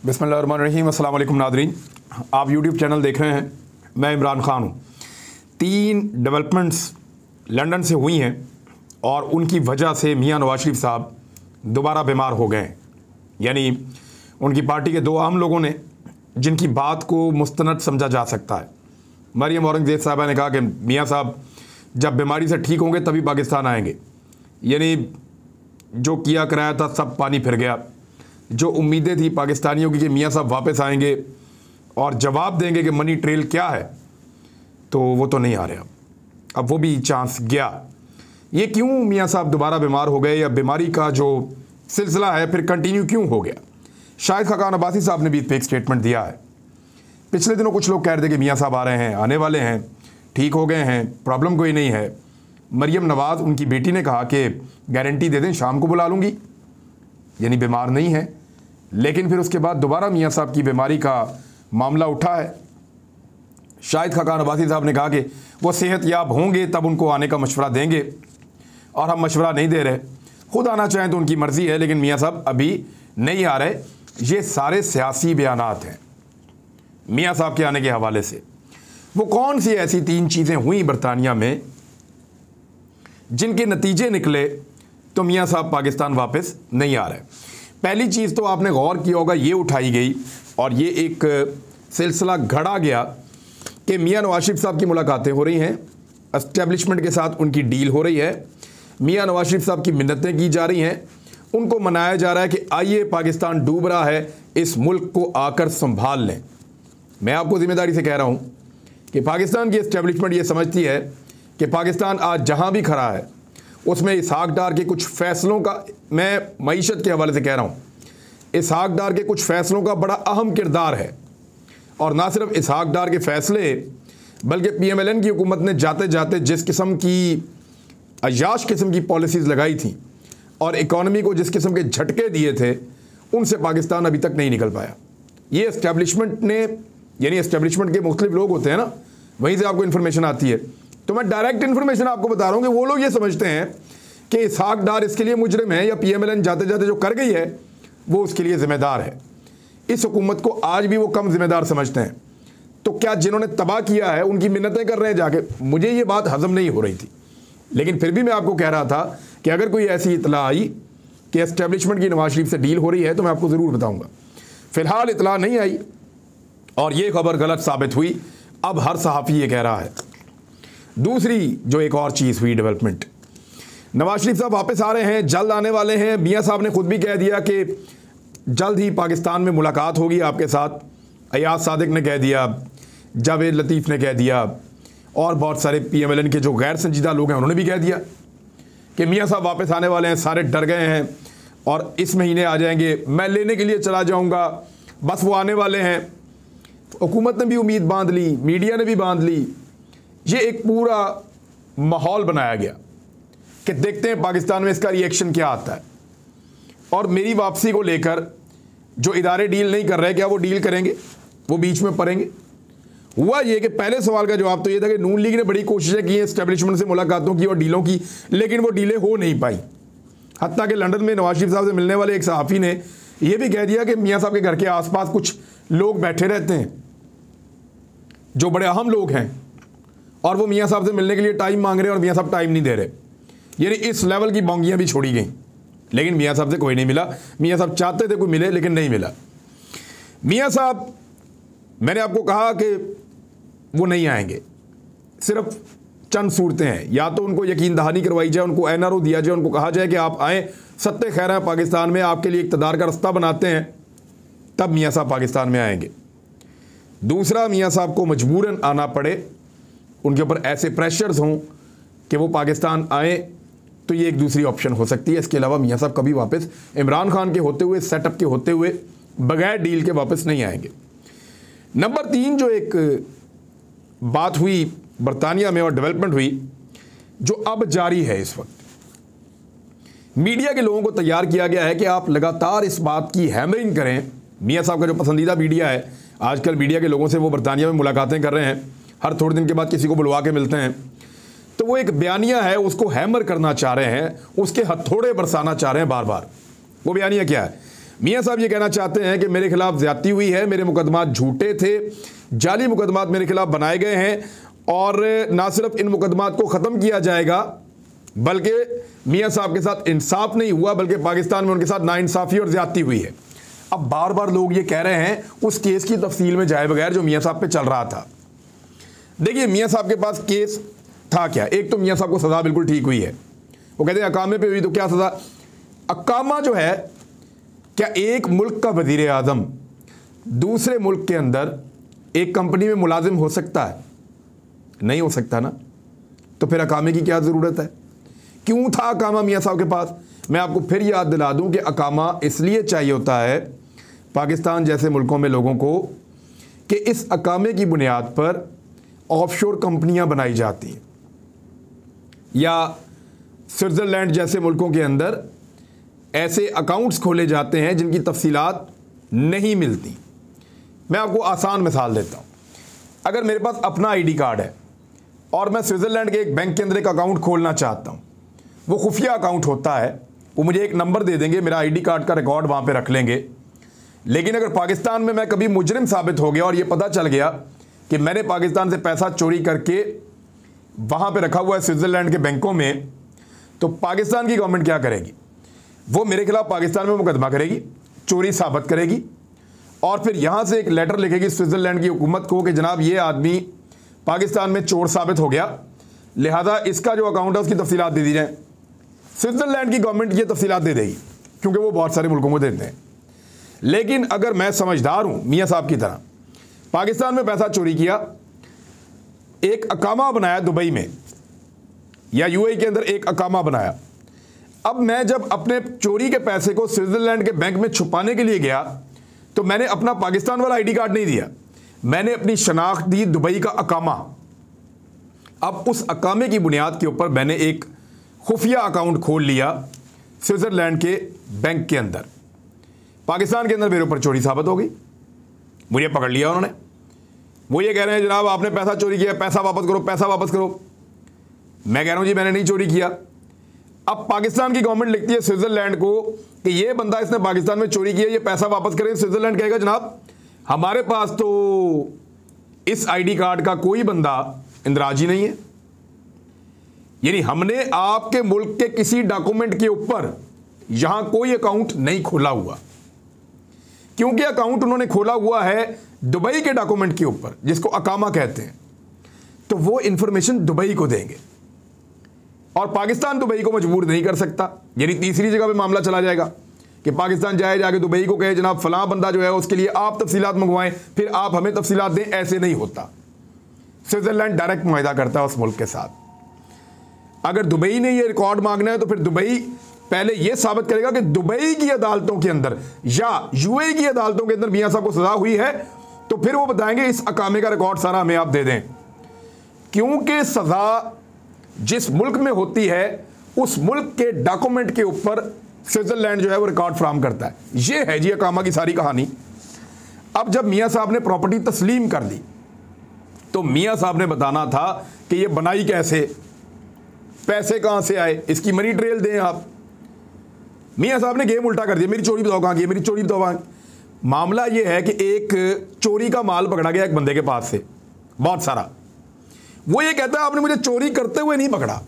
बिस्मिल्लाहिर्रहमानिर्रहीम। अस्सलाम वालेकुम नादरीन, आप यूट्यूब चैनल देख रहे हैं। मैं इमरान ख़ान हूँ। 3 डेवलपमेंट्स लंदन से हुई हैं और उनकी वजह से मियाँ नवाज शरीफ साहब दोबारा बीमार हो गए हैं। यानी उनकी पार्टी के 2 अहम लोगों ने जिनकी बात को मुस्तनद समझा जा सकता है। मरियम औरंगज़ेब साहबा ने कहा कि मियाँ साहब जब बीमारी से ठीक होंगे तभी पाकिस्तान आएंगे। यानी जो किया कराया था सब पानी फिर गया। जो उम्मीदें थी पाकिस्तानियों की कि मियाँ साहब वापस आएंगे और जवाब देंगे कि मनी ट्रेल क्या है, तो वो तो नहीं आ रहे। अब वो भी चांस गया। ये क्यों मियाँ साहब दोबारा बीमार हो गए, या बीमारी का जो सिलसिला है फिर कंटिन्यू क्यों हो गया? शाहिद खाकान अब्बासी साहब ने भी इस पर एक स्टेटमेंट दिया है। पिछले दिनों कुछ लोग कह रहे थे कि मियाँ साहब आ रहे हैं, आने वाले हैं, ठीक हो गए हैं, प्रॉब्लम कोई नहीं है। मरियम नवाज़ उनकी बेटी ने कहा कि गारंटी दे दें शाम को बुला लूँगी, यानी बीमार नहीं है। लेकिन फिर उसके बाद दोबारा मियाँ साहब की बीमारी का मामला उठा है। शाहिद खाकान अब्बासी साहब ने कहा कि वो सेहतयाब होंगे तब उनको आने का मशवरा देंगे, और हम मशवरा नहीं दे रहे। खुद आना चाहें तो उनकी मर्ज़ी है, लेकिन मियाँ साहब अभी नहीं आ रहे। ये सारे सियासी बयानात हैं मियाँ साहब के आने के हवाले से। वो कौन सी ऐसी 3 चीज़ें हुई बरतानिया में जिनके नतीजे निकले तो मियाँ साहब पाकिस्तान वापस नहीं आ रहे? पहली चीज़ तो आपने गौर किया होगा, ये उठाई गई और ये एक सिलसिला घड़ा गया कि मियाँ नवाज शरीफ साहब की मुलाकातें हो रही हैं, एस्टेब्लिशमेंट के साथ उनकी डील हो रही है, मियाँ नवाज शरीफ साहब की मिन्नतें की जा रही हैं, उनको मनाया जा रहा है कि आइए पाकिस्तान डूब रहा है, इस मुल्क को आकर संभाल लें। मैं आपको ज़िम्मेदारी से कह रहा हूँ कि पाकिस्तान की एस्टेब्लिशमेंट ये समझती है कि पाकिस्तान आज जहाँ भी खड़ा है उसमें इसहाक डार के कुछ फ़ैसलों का, मैं मईशत के हवाले से कह रहा हूँ, इसहाक डार के कुछ फ़ैसलों का बड़ा अहम किरदार है। और ना सिर्फ इसहाक डार के फ़ैसले, बल्कि PMLN की हुकूमत ने जाते जाते जिस किस्म की अयाश किस्म की पॉलिसीज़ लगाई थी और इकॉनमी को जिस किस्म के झटके दिए थे, उनसे पाकिस्तान अभी तक नहीं निकल पाया। ये एस्टेब्लिशमेंट ने, यानी एस्टेब्लिशमेंट के मुख्तलिफ लोग होते हैं ना, वहीं से आपको इन्फॉर्मेशन आती है। तो मैं डायरेक्ट इन्फॉर्मेशन आपको बता रहा हूँ कि वो लोग ये समझते हैं कि इसहाक डार इसके लिए मुजरिम है, या PMLN जाते जाते जो कर गई है वो उसके लिए ज़िम्मेदार है। इस हुकूमत को आज भी वो कम ज़िम्मेदार समझते हैं। तो क्या जिन्होंने तबाह किया है उनकी मिन्नतें कर रहे हैं जाके? मुझे ये बात हज़म नहीं हो रही थी, लेकिन फिर भी मैं आपको कह रहा था कि अगर कोई ऐसी इतला आई कि एस्टेब्लिशमेंट की नवाज शरीफ से डील हो रही है तो मैं आपको ज़रूर बताऊँगा। फ़िलहाल इतला नहीं आई और ये खबर गलत साबित हुई। अब हर सहाफ़ी ये कह रहा है। दूसरी जो एक और चीज़ हुई डेवलपमेंट, नवाज शरीफ साहब वापस आ रहे हैं, जल्द आने वाले हैं। मियाँ साहब ने खुद भी कह दिया कि जल्द ही पाकिस्तान में मुलाकात होगी आपके साथ। अयाज सादिक ने कह दिया, जावेद लतीफ़ ने कह दिया, और बहुत सारे PMLN के जो गैर संजीदा लोग हैं उन्होंने भी कह दिया कि मियाँ साहब वापस आने वाले हैं। सारे डर गए हैं और इस महीने आ जाएंगे, मैं लेने के लिए चला जाऊँगा, बस वो आने वाले हैं। हुकूमत ने भी उम्मीद बांध ली, मीडिया ने भी बांध ली। ये एक पूरा माहौल बनाया गया कि देखते हैं पाकिस्तान में इसका रिएक्शन क्या आता है। और मेरी वापसी को लेकर जो इदारे डील नहीं कर रहे, क्या वो डील करेंगे? वो बीच में पड़ेंगे? हुआ ये कि पहले सवाल का जवाब तो ये था कि नून लीग ने बड़ी कोशिशें की हैं एस्टेब्लिशमेंट से मुलाकातों की और डीलों की, लेकिन वो डीलें हो नहीं पाई। हत्ता कि लंदन में नवाज शरीफ साहब से मिलने वाले एक सहाफ़ी ने यह भी कह दिया कि मियाँ साहब के घर के आसपास कुछ लोग बैठे रहते हैं जो बड़े अहम लोग हैं, और वो मियाँ साहब से मिलने के लिए टाइम मांग रहे हैं और मियाँ साहब टाइम नहीं दे रहे। यानी इस लेवल की बोंगियाँ भी छोड़ी गई, लेकिन मियाँ साहब से कोई नहीं मिला। मियाँ साहब चाहते थे कोई मिले, लेकिन नहीं मिला। मियाँ साहब, मैंने आपको कहा कि वो नहीं आएंगे। सिर्फ चंद सूरतें हैं, या तो उनको यकीन दहानी करवाई जाए, उनको NRO दिया जाए, उनको कहा जाए कि आप आएँ, सत्ते खैर हैं पाकिस्तान में, आपके लिए इक़्तिदार का रास्ता बनाते हैं, तब मियाँ साहब पाकिस्तान में आएंगे। दूसरा, मियाँ साहब को मजबूरन आना पड़े, उनके ऊपर ऐसे प्रेशर्स हों कि वो पाकिस्तान आए, तो ये एक दूसरी ऑप्शन हो सकती है। इसके अलावा मियाँ साहब कभी वापस इमरान खान के होते हुए, सेटअप के होते हुए, बगैर डील के वापस नहीं आएंगे। नंबर 3 जो एक बात हुई बरतानिया में और डेवलपमेंट हुई, जो अब जारी है इस वक्त, मीडिया के लोगों को तैयार किया गया है कि आप लगातार इस बात की हैमरिंग करें। मियाँ साहब का जो पसंदीदा मीडिया है, आजकल मीडिया के लोगों से वो बरतानिया में मुलाकातें कर रहे हैं, हर थोड़े दिन के बाद किसी को बुलवा के मिलते हैं। तो वो एक बयानिया है, उसको हैमर करना चाह रहे हैं, उसके हथौड़े बरसाना चाह रहे हैं बार बार। वो बयानिया क्या है? मियाँ साहब ये कहना चाहते हैं कि मेरे खिलाफ ज्यादती हुई है, मेरे मुकदमात झूठे थे, जाली मुकदमात मेरे खिलाफ बनाए गए हैं और ना सिर्फ इन मुकदमात को ख़त्म किया जाएगा बल्कि मियाँ साहब के साथ इंसाफ नहीं हुआ बल्कि पाकिस्तान में उनके साथ नाइंसाफ़ी और ज्यादती हुई है। अब बार बार लोग ये कह रहे हैं उस केस की तफसील में जाए बगैर जो मियाँ साहब पे चल रहा था। देखिए मियाँ साहब के पास केस था क्या? एक तो मियाँ साहब को सज़ा बिल्कुल ठीक हुई है, वो कहते हैं अकामे पे हुई, तो क्या सज़ा? अकामा जो है, क्या एक मुल्क का वज़ीर आज़म दूसरे मुल्क के अंदर एक कंपनी में मुलाजिम हो सकता है? नहीं हो सकता ना। तो फिर अकामे की क्या ज़रूरत है? क्यों था अकामा मियाँ साहब के पास? मैं आपको फिर याद दिला दूं कि अकामा इसलिए चाहिए होता है पाकिस्तान जैसे मुल्कों में लोगों को कि इस अकामे की बुनियाद पर ऑफशोर कंपनियां बनाई जाती हैं या स्विट्ज़रलैंड जैसे मुल्कों के अंदर ऐसे अकाउंट्स खोले जाते हैं जिनकी तफसीलात नहीं मिलती। मैं आपको आसान मिसाल देता हूँ। अगर मेरे पास अपना आईडी कार्ड है और मैं स्विट्ज़रलैंड के एक बैंक के अंदर एक अकाउंट खोलना चाहता हूँ, वो खुफिया अकाउंट होता है, वो मुझे एक नंबर दे देंगे, मेरा आईडी कार्ड का रिकॉर्ड वहाँ पे रख लेंगे। लेकिन अगर पाकिस्तान में मैं कभी मुजरिम साबित हो गया और ये पता चल गया कि मैंने पाकिस्तान से पैसा चोरी करके वहाँ पे रखा हुआ है स्विट्ज़रलैंड के बैंकों में, तो पाकिस्तान की गवर्नमेंट क्या करेगी? वो मेरे खिलाफ पाकिस्तान में मुकदमा करेगी, चोरी साबित करेगी और फिर यहाँ से एक लेटर लिखेगी स्विट्ज़रलैंड की हुकूमत को कि जनाब ये आदमी पाकिस्तान में चोर साबित हो गया, लिहाजा इसका जो अकाउंट है उसकी तफसीलात दे दी जाए। स्विट्ज़रलैंड की गवर्नमेंट ये तफसीलात दे देगी क्योंकि वो बहुत सारे मुल्कों को देते हैं। लेकिन अगर मैं समझदार हूँ मियाँ साहब की तरह, पाकिस्तान में पैसा चोरी किया, एक अकामा बनाया दुबई में या यूएई के अंदर एक अकामा बनाया, अब मैं जब अपने चोरी के पैसे को स्विट्ज़रलैंड के बैंक में छुपाने के लिए गया तो मैंने अपना पाकिस्तान वाला आईडी कार्ड नहीं दिया, मैंने अपनी शनाख्त दी दुबई का अकामा। अब उस अकामे की बुनियाद के ऊपर मैंने एक खुफिया अकाउंट खोल लिया स्विट्ज़रलैंड के बैंक के अंदर। पाकिस्तान के अंदर मेरे ऊपर चोरी साबित हो गई, मुझे पकड़ लिया उन्होंने। वो ये कह रहे हैं जनाब आपने पैसा चोरी किया, पैसा वापस करो, पैसा वापस करो। मैं कह रहा हूँ जी मैंने नहीं चोरी किया। अब पाकिस्तान की गवर्नमेंट लिखती है स्विट्ज़रलैंड को कि ये बंदा इसने पाकिस्तान में चोरी किया, ये पैसा वापस करें। स्विट्ज़रलैंड कहेगा जनाब हमारे पास तो इस आईडी कार्ड का कोई बंदा इंदराजी नहीं है, यानी हमने आपके मुल्क के किसी डॉक्यूमेंट के ऊपर यहां कोई अकाउंट नहीं खोला हुआ, क्योंकि अकाउंट उन्होंने खोला हुआ है दुबई के डॉक्यूमेंट के ऊपर जिसको अकामा कहते हैं, तो वो इंफॉर्मेशन दुबई को देंगे और पाकिस्तान दुबई को मजबूर नहीं कर सकता। यानी तीसरी जगह पे मामला चला जाएगा कि पाकिस्तान जाए जाके दुबई को कहे जनाब फलां बंदा जो है उसके लिए आप तफसीलात मंगवाएं, फिर आप हमें तफसीलात दें। ऐसे नहीं होता। स्विट्ज़रलैंड डायरेक्ट मुआहदा करता है उस मुल्क के साथ। अगर दुबई ने ये रिकॉर्ड मांगना है तो फिर दुबई पहले यह साबित करेगा कि दुबई की अदालतों के अंदर या यूएई की अदालतों के अंदर मियाँ साहब को सजा हुई है, तो फिर वो बताएंगे इस अकामे का रिकॉर्ड सारा हमें आप दे दें। क्योंकि सजा जिस मुल्क में होती है उस मुल्क के डॉक्यूमेंट के ऊपर स्विट्ज़रलैंड जो है वो रिकॉर्ड फराहम करता है। ये है जी अकामा की सारी कहानी। अब जब मियाँ साहब ने प्रॉपर्टी तस्लीम कर दी तो मियाँ साहब ने बताना था कि ये बनाई कैसे, पैसे कहाँ से आए, इसकी मनी ट्रेल दें आप। मियाँ साहब ने गेम उल्टा कर दिया, मेरी चोरी बताओ कहाँ की, मेरी चोरी बताओ कहाँ। मामला ये है कि एक चोरी का माल पकड़ा गया एक बंदे के पास से बहुत सारा। वो ये कहता है आपने मुझे चोरी करते हुए नहीं पकड़ा,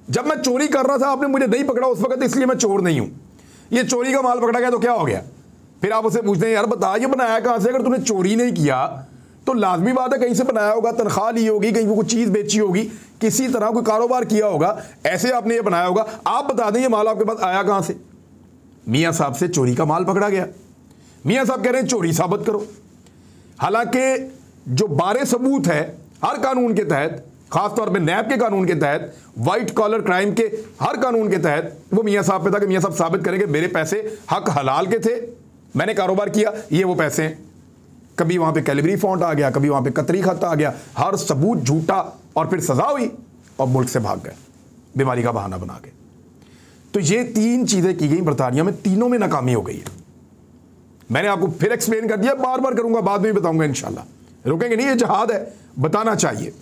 जब मैं चोरी कर रहा था आपने मुझे नहीं पकड़ा उस वक्त, इसलिए मैं चोर नहीं हूं। ये चोरी का माल पकड़ा गया तो क्या हो गया? फिर आप उससे पूछते हैं यार बता ये बनाया कहाँ से? अगर तूने चोरी नहीं किया तो लाजमी बात है कहीं से बनाया होगा, तनख्वाह ली होगी, कहीं कोई चीज़ बेची होगी, किसी तरह कोई कारोबार किया होगा, ऐसे आपने ये बनाया होगा। आप बता दें ये माल आपके पास आया कहाँ से? मियाँ साहब से चोरी का माल पकड़ा गया। मियाँ साहब कह रहे हैं चोरी साबित करो। हालांकि जो बारे सबूत है हर कानून के तहत, खासतौर पे नैब के कानून के तहत, वाइट कॉलर क्राइम के हर कानून के तहत, वो मियाँ साहब पे था कि मियाँ साहब साबित करेंगे मेरे पैसे हक हलाल के थे, मैंने कारोबार किया, ये वो पैसे हैं। कभी वहाँ पे कैलिबरी फॉन्ट आ गया, कभी वहाँ पे कतरी खत आ गया, हर सबूत झूठा, और फिर सजा हुई और मुल्क से भाग गए बीमारी का बहाना बना के। तो ये तीन चीज़ें की गई बरतानिया में, तीनों में नाकामी हो गई है। मैंने आपको फिर एक्सप्लेन कर दिया, बार बार करूँगा, बाद में भी बताऊँगा इंशाल्लाह, रुकेंगे नहीं, ये जहाद है, बताना चाहिए।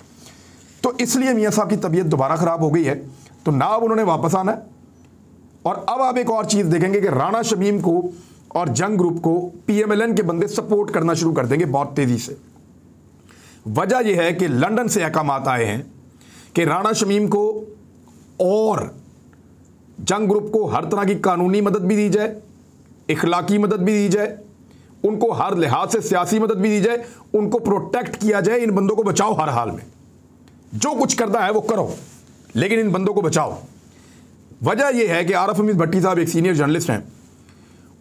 तो इसलिए मियाँ साहब की तबीयत दोबारा ख़राब हो गई है, तो ना अब उन्होंने वापस आना है। और अब आप एक और चीज़ देखेंगे कि राना शमीम को और जंग ग्रुप को पीएमएलएन के बंदे सपोर्ट करना शुरू कर देंगे बहुत तेजी से। वजह यह है कि लंदन से अहकामात आए हैं कि राणा शमीम को और जंग ग्रुप को हर तरह की कानूनी मदद भी दी जाए, इखलाकी मदद भी दी जाए, उनको हर लिहाज से सियासी मदद भी दी जाए, उनको प्रोटेक्ट किया जाए, इन बंदों को बचाओ हर हाल में, जो कुछ करना है वो करो, लेकिन इन बंदों को बचाओ। वजह यह है कि आरफ हमीद भट्टी साहब एक सीनियर जर्नलिस्ट हैं,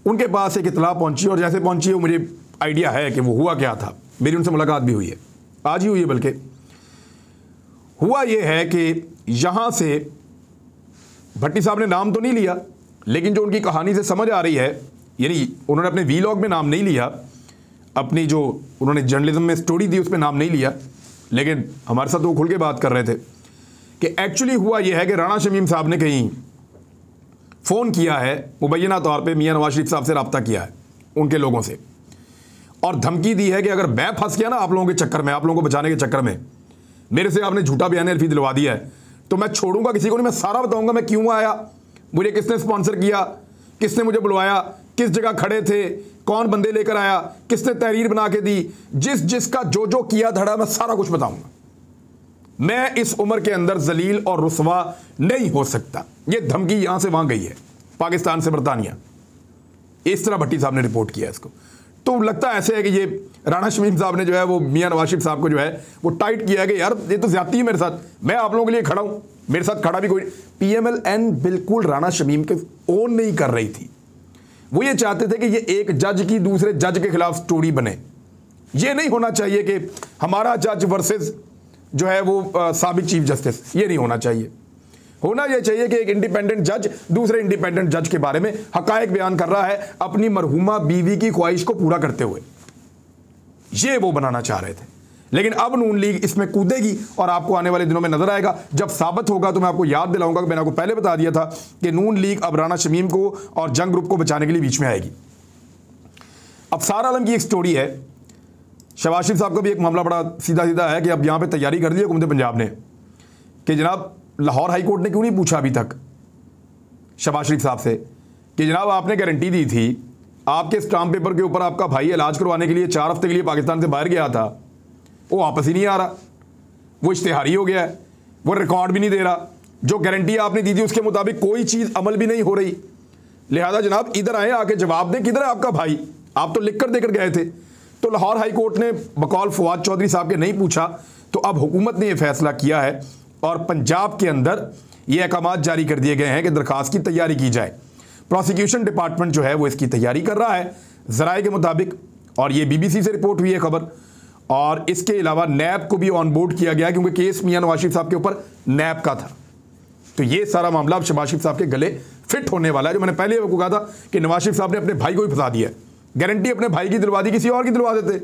उनके पास एक इतला पहुंची और जैसे पहुंची है मुझे आइडिया है कि वो हुआ क्या था। मेरी उनसे मुलाकात भी हुई है, आज ही हुई है बल्कि। हुआ ये है कि यहां से भट्टी साहब ने नाम तो नहीं लिया, लेकिन जो उनकी कहानी से समझ आ रही है, यानी उन्होंने अपने वीलॉग में नाम नहीं लिया, अपनी जो उन्होंने जर्नलिज्म में स्टोरी दी उसमें नाम नहीं लिया, लेकिन हमारे साथ वो खुल के बात कर रहे थे कि एक्चुअली हुआ यह है कि राणा शमीम साहब ने कहीं फ़ोन किया है, मुबैना तौर पे मियां नवाज शरीफ साहब से रब्ता किया है उनके लोगों से, और धमकी दी है कि अगर मैं फंस गया ना आप लोगों के चक्कर में, आप लोगों को बचाने के चक्कर में, मेरे से आपने झूठा बयान अल्फी दिलवा दिया है, तो मैं छोड़ूंगा किसी को नहीं, मैं सारा बताऊंगा मैं क्यों आया, मुझे किसने स्पॉन्सर किया, किसने मुझे बुलवाया, किस जगह खड़े थे, कौन बंदे लेकर आया, किसने तहरीर बना के दी, जिसका जो किया धड़ा, मैं सारा कुछ बताऊंगा। मैं इस उम्र के अंदर जलील और रुसवा नहीं हो सकता। ये धमकी यहां से वहां गई है, पाकिस्तान से बरतानिया, इस तरह भट्टी साहब ने रिपोर्ट किया इसको। तो लगता ऐसे है कि ये राणा शमीम साहब ने जो है वो मियां नवाज शरीफ साहब को जो है वो टाइट किया है कि यार ये तो ज्यादती है मेरे साथ, मैं आप लोगों के लिए खड़ा हूं, मेरे साथ खड़ा भी कोई। पीएमएलएन बिल्कुल राणा शमीम के ओन नहीं कर रही थी, वो ये चाहते थे कि ये एक जज की दूसरे जज के खिलाफ स्टोरी बने। ये नहीं होना चाहिए कि हमारा जज वर्सेस जो है वो साबिक चीफ जस्टिस, ये नहीं होना चाहिए। होना यह चाहिए कि एक इंडिपेंडेंट जज दूसरे इंडिपेंडेंट जज के बारे में हकायक बयान कर रहा है अपनी मरहूमा बीवी की ख्वाहिश को पूरा करते हुए, ये वो बनाना चाह रहे थे। लेकिन अब नून लीग इसमें कूदेगी और आपको आने वाले दिनों में नजर आएगा। जब साबित होगा तो मैं आपको याद दिलाऊंगा कि मैंने आपको पहले बता दिया था कि नून लीग अब राणा शमीम को और जंग ग्रुप को बचाने के लिए बीच में आएगी। अफसार आलम की एक स्टोरी है, शहबाज शरीफ साहब का भी एक मामला बड़ा सीधा सीधा है कि अब यहां पे तैयारी कर दी हुकूमत पंजाब ने कि जनाब लाहौर हाई कोर्ट ने क्यों नहीं पूछा अभी तक शहबाज शरीफ साहब से कि जनाब आपने गारंटी दी थी, आपके स्टाम्प पेपर के ऊपर आपका भाई इलाज करवाने के लिए 4 हफ्ते के लिए पाकिस्तान से बाहर गया था, वो वापस ही नहीं आ रहा, वो इश्तेहारी हो गया है, वो रिकॉर्ड भी नहीं दे रहा, जो गारंटी आपने दी थी उसके मुताबिक कोई चीज़ अमल भी नहीं हो रही। लिहाजा जनाब इधर आए, आके जवाब दें किधर है आपका भाई, आप तो लिख कर देकर गए थे। तो लाहौर हाई कोर्ट ने बकौल फवाद चौधरी साहब के नहीं पूछा, तो अब हुकूमत ने यह फैसला किया है और पंजाब के अंदर ये अहकामात जारी कर दिए गए हैं कि दरखास्त की तैयारी की जाए। प्रोसिक्यूशन डिपार्टमेंट जो है वो इसकी तैयारी कर रहा है ज़राए के मुताबिक, और ये बीबीसी से रिपोर्ट हुई है खबर। और इसके अलावा नैब को भी ऑन बोर्ड किया गया क्योंकि केस मियां नवाज शरीफ साहब के ऊपर नैब का था। तो ये सारा मामला अब शहबाज शरीफ साहब के गले फिट होने वाला है। जो मैंने पहले आपको कहा था कि नवाज शरीफ साहब ने अपने भाई को भी फंसा दिया, गारंटी अपने भाई की दिलवा दी, किसी और की दिलवा देते,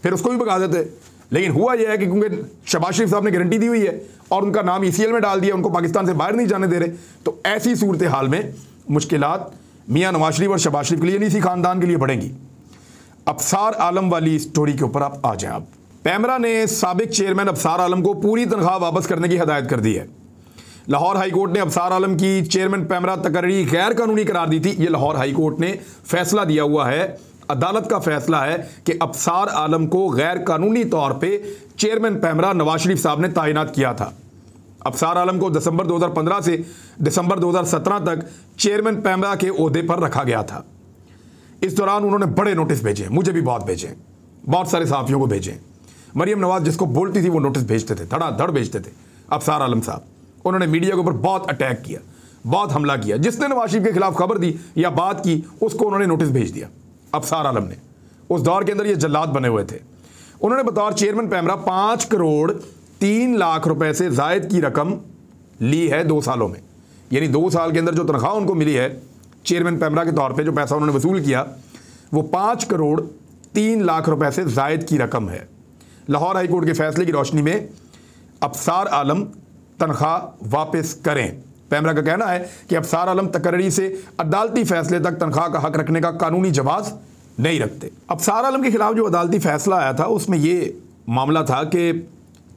फिर उसको भी भगा देते। लेकिन हुआ यह है कि क्योंकि शहबाज शरीफ साहब ने गारंटी दी हुई है और उनका नाम ईसीएल में डाल दिया, उनको पाकिस्तान से बाहर नहीं जाने दे रहे, तो ऐसी सूरत हाल में मुश्किलात मियां नवाज शरीफ और शहबाज शरीफ के लिए नहीं, इसी खानदान के लिए बढ़ेंगी। अफसार आलम वाली स्टोरी के ऊपर आप आ जाएं। आप पैमरा ने साबिक चेयरमैन अफसार आलम को पूरी तनख्वाह वापस करने की हदायत कर दी है। लाहौर हाई कोर्ट ने अफसार आलम की चेयरमैन पैमरा तकर्री गैर कानूनी करार दी थी। ये लाहौर हाई कोर्ट ने फैसला दिया हुआ है, अदालत का फैसला है कि अफसार आलम को गैर कानूनी तौर पे चेयरमैन पैमरा नवाज शरीफ साहब ने तैनात किया था। अफसार आलम को दिसंबर 2015 से दिसंबर 2017 तक चेयरमैन पैमरा के ओहदे पर रखा गया था। इस दौरान उन्होंने बड़े नोटिस भेजे, मुझे भी बहुत भेजे, बहुत सारे सहाफ़ियों को भेजे। मरियम नवाज जिसको बोलती थी वो नोटिस भेजते थे, धड़ाधड़ भेजते थे। अफसार आलम साहब उन्होंने मीडिया के ऊपर बहुत अटैक किया, बहुत हमला किया। जिसने नवाज शरीफ के खिलाफ खबर दी या बात की उसको उन्होंने नोटिस भेज दिया। अफसार आलम ने उस दौर के अंदर ये जल्लाद बने हुए थे। उन्होंने बतौर चेयरमैन पैमरा 5 करोड़ 3 लाख रुपए से जायद की रकम ली है 2 सालों में। यानी 2 साल के अंदर जो तनख्वाह उनको मिली है चेयरमैन पैमरा के तौर पे, जो पैसा उन्होंने वसूल किया वो 5 करोड़ 3 लाख रुपए से जायद की रकम है। लाहौर हाई कोर्ट के फैसले की रोशनी में अफसार आलम तनख्वाह वापस करें। पैमरा का कहना है कि अफसार आलम तकर्री से अदालती फैसले तक तनख्वाह का हक रखने का कानूनी जवाब नहीं रखते। अफसार आलम के खिलाफ जो अदालती फैसला आया था उसमें ये मामला था कि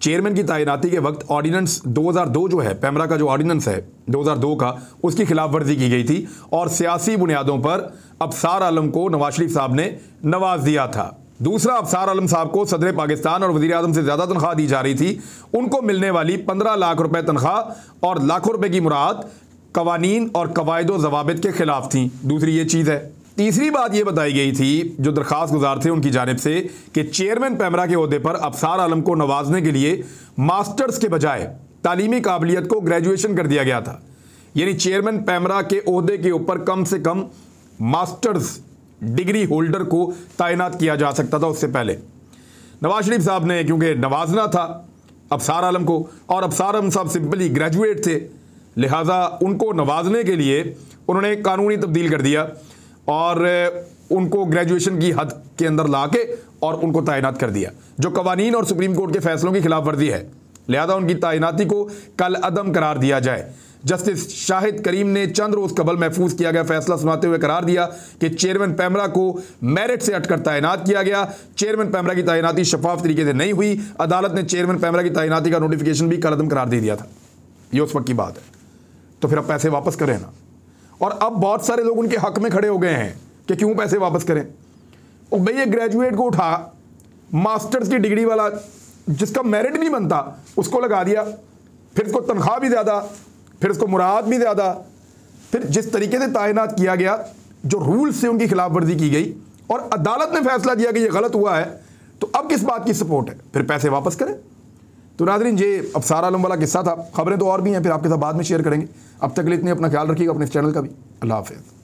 चेयरमैन की तैनाती के वक्त ऑर्डिनेंस 2002 जो है, पैमरा का जो ऑर्डिनेंस है 2002 का, उसकी खिलाफ वर्जी की गई थी और सियासी बुनियादों पर अफसार आलम को नवाज शरीफ साहब ने नवाज दिया था। दूसरा, अफसार आलम साहब को सदर पाकिस्तान और वज़ीर आज़म से ज़्यादा तनख्वाह दी जा रही थी। उनको मिलने वाली 15 लाख रुपए तनख्वाह और लाखों रुपए की मुराद कवानीन और कवायदो ज़वाबित के खिलाफ थी। दूसरी ये चीज़ है। तीसरी बात यह बताई गई थी जो दरख्वास्त गुजार थे उनकी जानिब से कि चेयरमैन पैमरा के ओहदे पर अफसार आलम को नवाजने के लिए मास्टर्स के बजाय तालीमी काबिलियत को ग्रेजुएशन कर दिया गया था। यानी चेयरमैन पैमरा के ओहदे के ऊपर कम से कम मास्टर्स डिग्री होल्डर को तैनात किया जा सकता था उससे पहले। नवाज शरीफ साहब ने क्योंकि नवाजना था अफसार आलम को, और अफसार आलम साहब सिंपली ग्रेजुएट थे, लिहाजा उनको नवाजने के लिए उन्होंने कानूनी तब्दील कर दिया और उनको ग्रेजुएशन की हद के अंदर ला के और उनको तैनात कर दिया, जो कवानीन और सुप्रीम कोर्ट के फैसलों की खिलाफ वर्जी है। लिहाजा उनकी तैनाती को कल अदम करार दिया जाए। जस्टिस शाहिद करीम ने चंद रोज कबल महफूज किया गया फैसला सुनाते हुए करार दिया कि चेयरमैन पैमरा को मेरिट से हटकर तैनात किया गया। चेयरमैन पैमरा की तैनाती शफाफ तरीके से नहीं हुई। अदालत ने चेयरमैन पैमरा की तैनाती का नोटिफिकेशन भी कल अदम करार दे दिया था। ये उस वक्त की बात है। तो फिर अब पैसे वापस करें ना। और अब बहुत सारे लोग उनके हक में खड़े हो गए हैं कि क्यों पैसे वापस करें। और भाई ये ग्रेजुएट को उठा, मास्टर्स की डिग्री वाला जिसका मेरिट नहीं बनता उसको लगा दिया, फिर उसको तनख्वाह भी ज़्यादा, फिर उसको मुराद भी ज़्यादा, फिर जिस तरीके से तैनात किया गया, जो रूल्स से उनकी खिलाफ वर्जी की गई और अदालत ने फैसला दिया कि ये गलत हुआ है, तो अब किस बात की सपोर्ट है? फिर पैसे वापस करें। तो नाज़रीन, ये अफसार आलम वाला किस्सा था। खबरें तो और भी हैं, फिर आपके साथ बाद में शेयर करेंगे। अब तक के लिए इतने, अपना ख्याल रखिएगा, अपने इस चैनल का भी। अल्लाह हाफ़िज़।